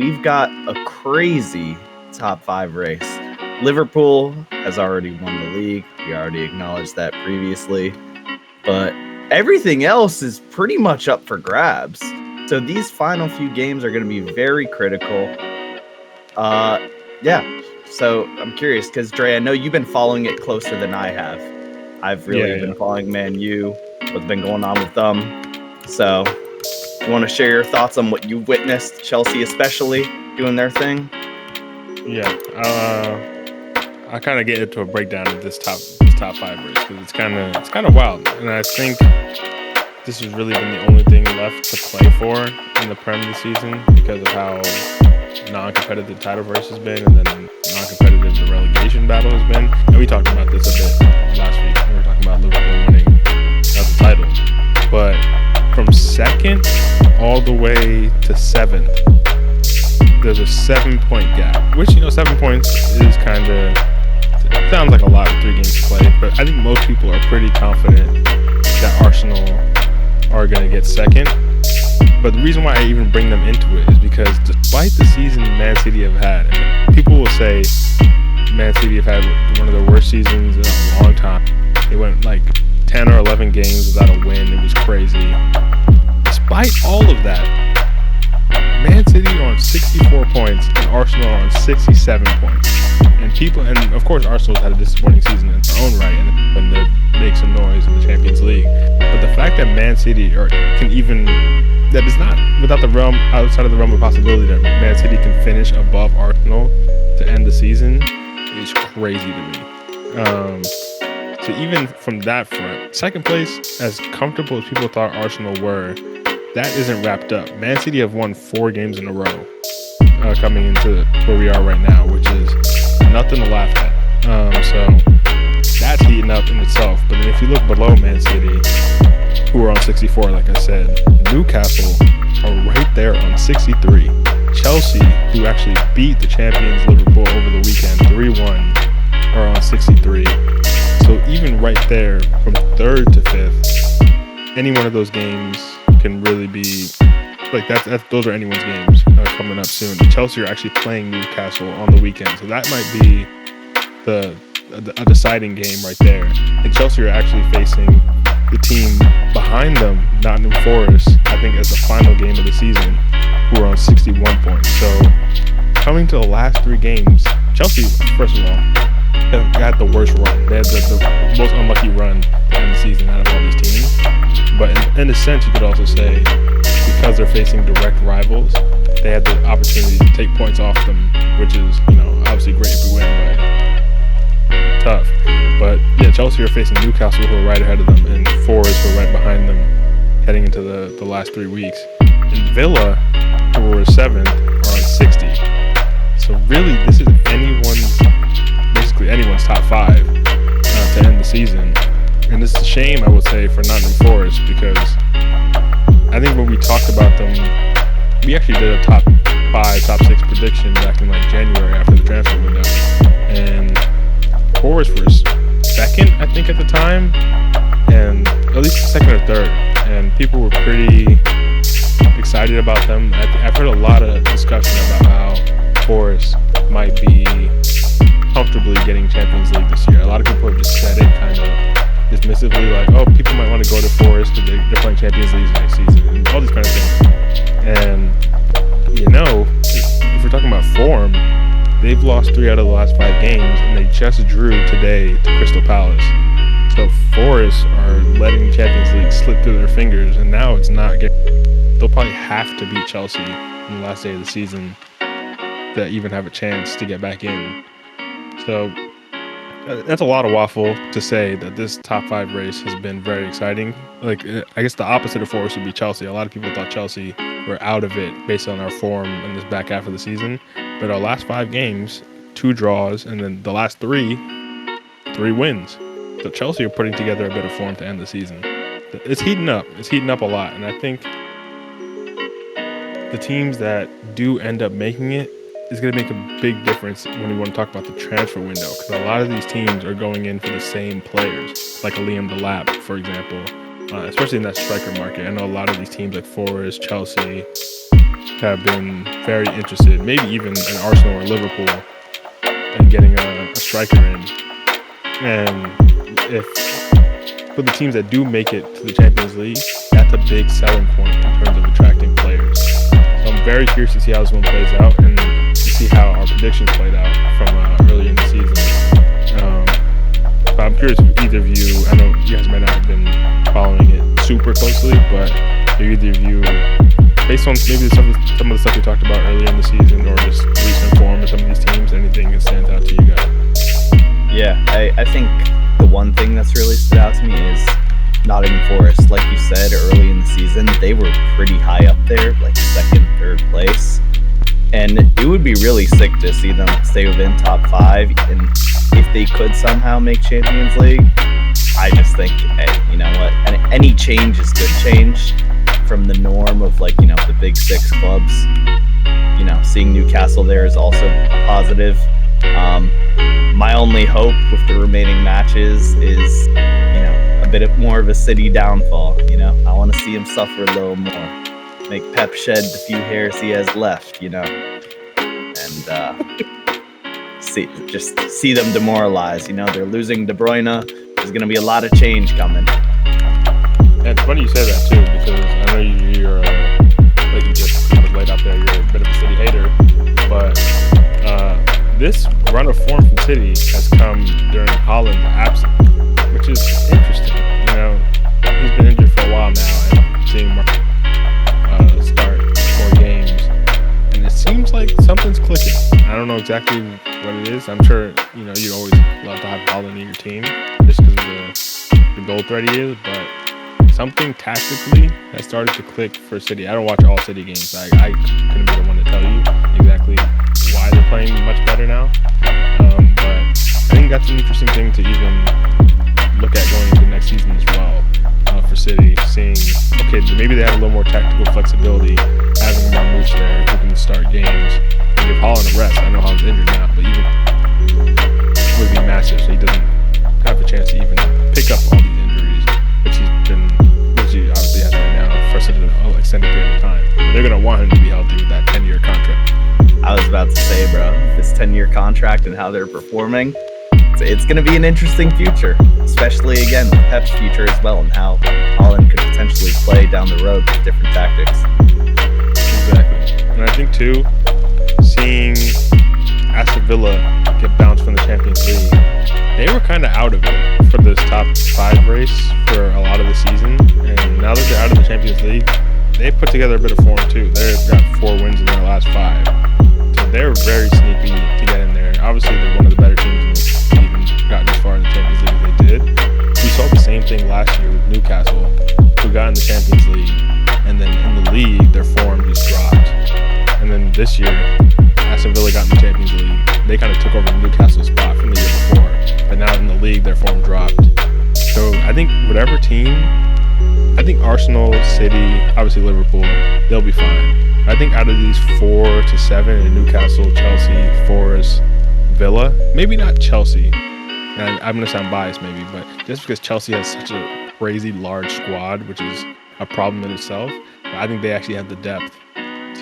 we've got a crazy top five race. Liverpool has already won the league. We already acknowledged that previously. But everything else is pretty much up for grabs. So these final few games are going to be very critical. Yeah. So I'm curious because, Dre, I know you've been following it closer than I have. I've really been following Man U, what's been going on with them. So you want to share your thoughts on what you witnessed, Chelsea especially, doing their thing? Yeah. I kind of get into a breakdown of this top five race because it's kind of wild, and I think this has really been the only thing left to play for in the Prem this season because of how non-competitive the title race has been, and then non-competitive the relegation battle has been. And we talked about this a bit last week. We were talking about Liverpool winning the title, but from second all the way to seventh, there's a 7-point gap, which 7 points is kind of sounds like a lot with 3 games to play, but I think most people are pretty confident that Arsenal are going to get second. But the reason why I even bring them into it is because despite the season Man City have had, and people will say Man City have had one of their worst seasons in a long time. They went like 10 or 11 games without a win. It was crazy. Despite all of that, Man City are on 64 points and Arsenal are on 67 points. And of course Arsenal's had a disappointing season in their own right and when they make some noise in the Champions League. But the fact that Man City that is not outside of the realm of possibility that Man City can finish above Arsenal to end the season is crazy to me. So even from that front, second place, as comfortable as people thought Arsenal were, that isn't wrapped up. Man City have won 4 games in a row coming into where we are right now, which is nothing to laugh at. So that's heating up in itself. But then if you look below Man City, who are on 64, like I said, Newcastle are right there on 63. Chelsea, who actually beat the champions Liverpool over the weekend 3-1, are on 63. So even right there, from 3rd to 5th, any one of those games can really be like those are anyone's games coming up soon. Chelsea are actually playing Newcastle on the weekend, so that might be a deciding game right there. And Chelsea are actually facing the team behind them, Nottingham Forest, I think as the final game of the season, who are on 61 points. So coming to the last 3 games, Chelsea, first of all, have got the worst run. They had the most unlucky run to end the season out of all these teams. But in a sense, you could also say because they're facing direct rivals, they had the opportunity to take points off them, which is, obviously great if we win, but tough. But yeah, Chelsea are facing Newcastle, who are right ahead of them, and Forest, who are right behind them, heading into the last 3 weeks. And Villa, who were 7th, are on 60. So really, this is basically anyone's top 5 to end the season. And it's a shame, I would say, for Nottingham Forest, because I think when we talked about them, we actually did a top 5, top 6 prediction back in January after the transfer window. And Forest was 2nd, I think, at the time, and at least 2nd or 3rd. And people were pretty excited about them. I've heard a lot of discussion about how Forest might be comfortably getting Champions League this year. A lot of people have just said it kind of dismissively, like, oh, people might want to go to Forest because they're playing Champions League next season, and all these kind of things. And, if we're talking about form, they've lost 3 out of the last 5 games, and they just drew today to Crystal Palace. So Forest are letting Champions League slip through their fingers, and now it's not they'll probably have to beat Chelsea on the last day of the season to even have a chance to get back in. So that's a lot of waffle to say that this top 5 race has been very exciting. I guess the opposite of Forest would be Chelsea. A lot of people thought Chelsea were out of it based on our form in this back half of the season. But our last 5 games, 2 draws, and then the last 3 wins. So Chelsea are putting together a bit of form to end the season. It's heating up. It's heating up a lot. And I think the teams that do end up making it is going to make a big difference when we want to talk about the transfer window, because a lot of these teams are going in for the same players, like a Liam Delap, for example, especially in that striker market. I know a lot of these teams like Forest, Chelsea, have been very interested, maybe even in Arsenal or Liverpool, in getting a striker in. And if for the teams that do make it to the Champions League, that's a big selling point in terms of attracting players. So I'm very curious to see how this one plays out and to see how our predictions played out from early in the season. But I'm curious if either of you, I know you guys might not have been following it super closely, but if either of you, based on maybe some of the stuff we talked about earlier in the season or just recent form of some of these teams, anything that stands out to you guys? Yeah, I think the one thing that's really stood out to me is Nottingham Forest. Like you said, early in the season, they were pretty high up there, like second, third place. And it would be really sick to see them stay within top 5. And if they could somehow make Champions League, I just think, hey, you know what? Any change is good change from the norm of, like, you know, the big 6 clubs. You know, seeing Newcastle there is also a positive. My only hope with the remaining matches is, you know, a bit more of a City downfall. You know, I want to see him suffer a little more. Make Pep shed the few hairs he has left, you know, and see them demoralized. You know, they're losing De Bruyne. There's going to be a lot of change coming. And it's funny you say that too, because I know you're like you just pretty much laid out there, you're a bit of a City hater, but this run of form from City has come during Haaland's absence, which is interesting. You know, he's been injured for a while now, and seeing him start more games, and it seems like something's clicking. I don't know exactly what it is. I'm sure, you know, you'd always love to have Haaland in your team just because of the goal threat he is, but something tactically has started to click for City. I don't watch all City games. I couldn't be the one to tell you exactly why they're playing much better now. But I think that's an interesting thing to even look at going into next season as well for City. Seeing, okay, maybe they have a little more tactical flexibility, having Marmoush there who can start games and give Haaland a rest. I know Haaland's injured now, but even would be massive, so he doesn't have a chance to even pick up all these injuries, which he obviously has right now for such an extended period of time. They're going to want him to be healthy with that 10-year contract. I was about to say, bro, this 10-year contract and how they're performing, it's going to be an interesting future, especially, again, with Pep's future as well, and how Haaland could potentially play down the road with different tactics. Exactly. And I think, too, seeing Aston Villa get bounced from the Champions League, they were kind of out of it for this top 5 race for a lot of the season, and now that they're out of the Champions League, they've put together a bit of form, too. They've got 4 wins in their last 5. They're very sneaky to get in there. Obviously, they're one of the better teams in the even gotten as far in the Champions League as they did. We saw the same thing last year with Newcastle, who got in the Champions League, and then in the league, their form just dropped. And then this year, Aston Villa got in the Champions League. They kind of took over the Newcastle spot from the year before, but now in the league, their form dropped. So I think whatever team, I think Arsenal, City, obviously Liverpool, they'll be fine. I think out of these 4 to 7, Newcastle, Chelsea, Forest, Villa, maybe not Chelsea, and I'm going to sound biased maybe, but just because Chelsea has such a crazy large squad, which is a problem in itself, I think they actually have the depth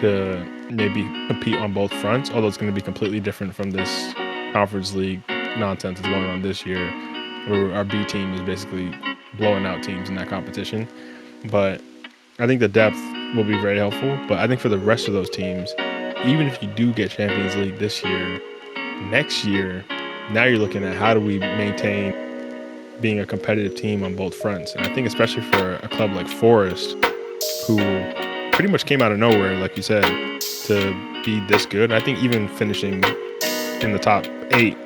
to maybe compete on both fronts, although it's going to be completely different from this Conference League nonsense that's going on this year, where our B team is basically blowing out teams in that competition. But I think the depth will be very helpful. But I think for the rest of those teams, even if you do get Champions League this year, next year, now you're looking at how do we maintain being a competitive team on both fronts. And I think especially for a club like Forest, who pretty much came out of nowhere, like you said, to be this good. I think even finishing in the top 8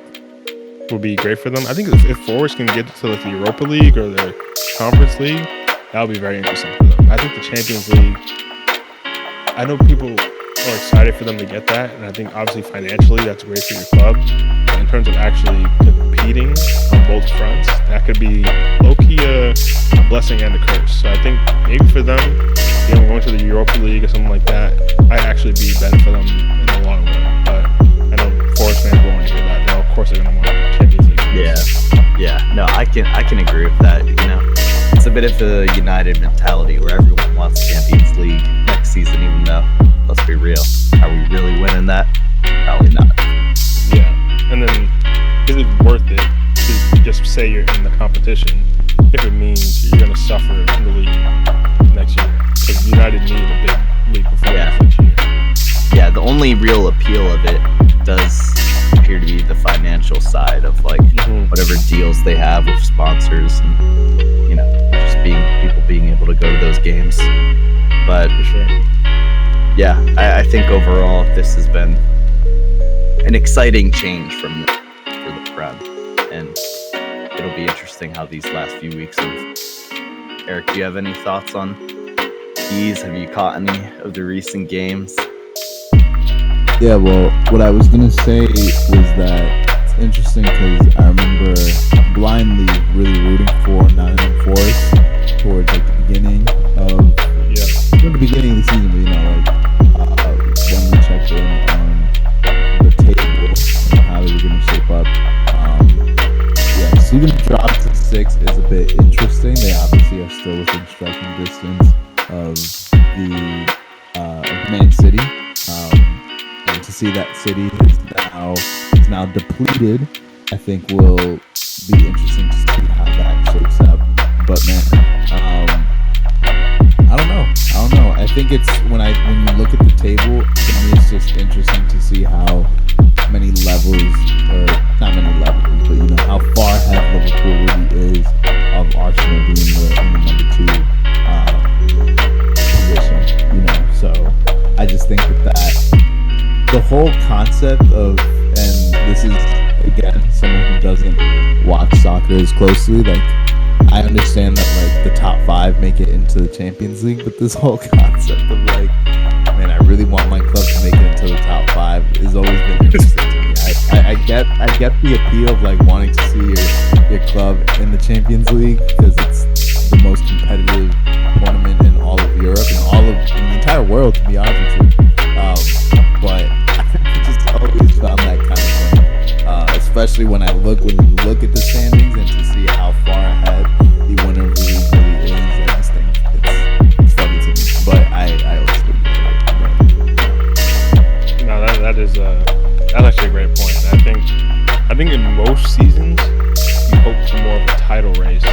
would be great for them. I think if Forest can get to like the Europa League or the Conference League, that would be very interesting for them. I think the Champions League, I know people are excited for them to get that, and I think obviously financially that's great for your club. But in terms of actually competing on both fronts, that could be low-key a blessing and a curse. So I think maybe for them, you know, going to the Europa League or something like that might actually be better for them in the long run. But I know Forest fans won't want to hear that. No, of course they're going to want Champions League. Yeah. No, I can agree with that. You know, it's a bit of a United mentality where everyone wants Champions League next season, even though, let's be real. Are we really winning that? Probably not. Yeah, and then is it worth it to just say you're in the competition if it means you're going to suffer in the league next year? Because United need a big league performance next year. Yeah, the only real appeal of it does appear to be the financial side of like whatever deals they have with sponsors and just people being able to go to those games. But For sure. yeah, I think overall this has been an exciting change for the Prem, and it'll be interesting how these last few weeks Eric, do you have any thoughts on these? Have you caught any of the recent games? Yeah, well, what I was gonna say was that it's interesting because I remember blindly really rooting for Nottingham Forest towards like the beginning of the season, but when we checked in on the table and how they were gonna shape up. Seeing them drop to 6 is a bit interesting. They obviously are still within striking distance of the Man City. And to see that City is now depleted, I think will be interesting to see how that shapes up. But man, I don't know. I think it's when you look at the table, to me it's just interesting to see how many levels, or not many levels, but how far ahead Liverpool really is of Arsenal being in the number 2 position. So I just think that the whole concept of, and this is again someone who doesn't watch soccer as closely, like I understand that like the top 5 make it into the Champions League, but this whole concept of like, man, I really want my club to make it into the top 5 has always been interesting to me. I get the appeal of like wanting to see your club in the Champions League because it's the most competitive tournament in all of Europe and in the entire world, to be honest with you. But I just always found that kind of funny, especially when you look at the standings and to see how far ahead the winner of the league really is. I just think it's funny to me. But I always think No, that's actually a great point. I think in most seasons you hope for more of a title race,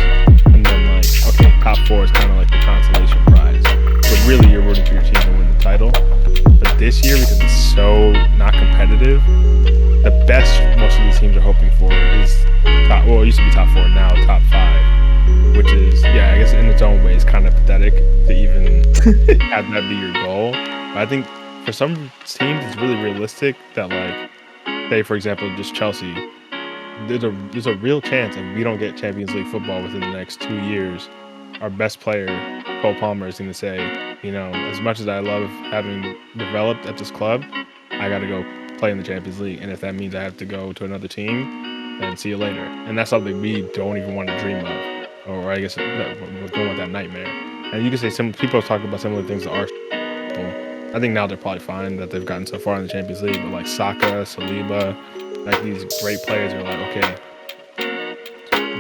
and then like, okay, top 4 is kind of like the consolation prize, but really you're rooting for your team to win the title. But this year, because it's so not competitive, the best most of these teams are hoping for is it used to be top 4, now top 5, which is, I guess in its own way is kind of pathetic to even have that be your goal. But I think for some teams it's really realistic that, like, say for example just Chelsea, there's a real chance if we don't get Champions League football within the next 2 years, our best player Cole Palmer is going to say, as much as I love having developed at this club, I got to go play in the Champions League, and if that means I have to go to another team, then see you later. And that's something we don't even want to dream of, or I guess we don't want that nightmare. And you can say some people have talked about similar things to Arsenal. I think now they're probably fine that they've gotten so far in the Champions League, but like Saka, Saliba, like these great players are like, okay,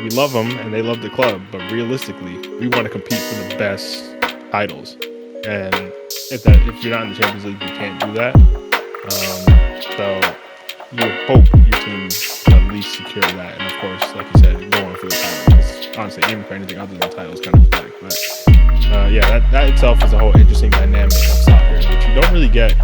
we love them and they love the club, but realistically, we want to compete for the best titles. And if you're not in the Champions League, you can't do that. So you hope your team will at least secure that. And of course, like you said, going for the title. Because honestly, aiming for anything other than the title is kind of pathetic. But that itself is a whole interesting dynamic of soccer, which you don't really get